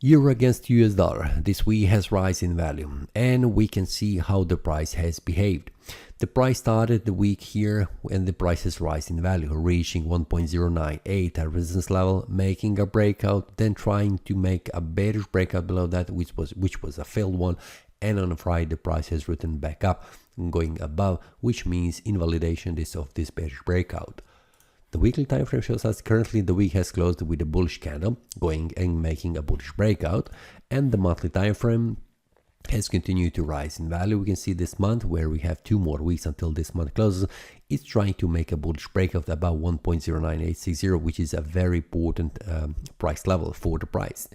Euro against US dollar this week has rise in value, and we can see how the price has behaved. The price started the week here and the price has rise in value, reaching 1.098 at resistance level, making a breakout, then trying to make a bearish breakout below that, which was a failed one. And on Friday the price has returned back up, going above, which means invalidation of this bearish breakout. The weekly time frame shows us currently the week has closed with a bullish candle, going and making a bullish breakout, and the monthly time frame has continued to rise in value. We can see this month, where we have 2 more weeks until this month closes, it's trying to make a bullish breakout about 1.09860, which is a very important price level for the price.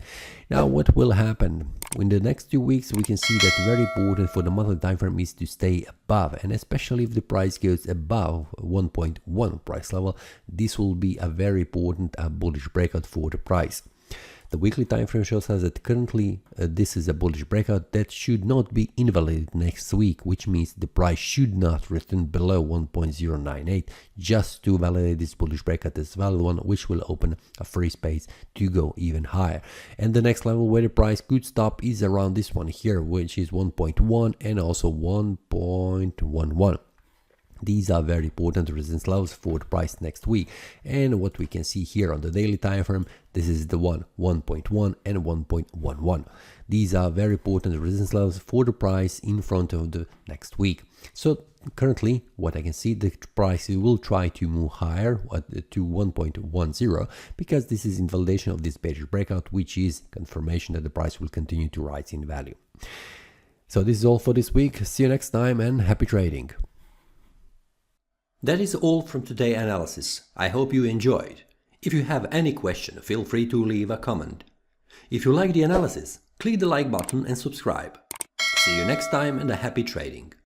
Now, what will happen in the next 2 weeks? We can see that very important for the monthly time frame is to stay above, and especially if the price goes above 1.1 price level, this will be a very important bullish breakout for the price. The weekly time frame shows us that currently this is a bullish breakout that should not be invalidated next week, which means the price should not return below 1.098 just to validate this bullish breakout as valid one, which will open a free space to go even higher. And the next level where the price could stop is around this one here, which is 1.1 and also 1.11. These are very important resistance levels for the price next week. And what we can see here on the daily time frame, this is the 1.1 and 1.11. These are very important resistance levels for the price in front of the next week. So currently, what I can see, the price will try to move higher to 1.10, because this is invalidation of this bearish breakout, which is confirmation that the price will continue to rise in value. So this is all for this week. See you next time and happy trading. That is all from today's analysis. I hope you enjoyed. If you have any question, feel free to leave a comment. If you like the analysis, click the like button and subscribe. See you next time and a happy trading.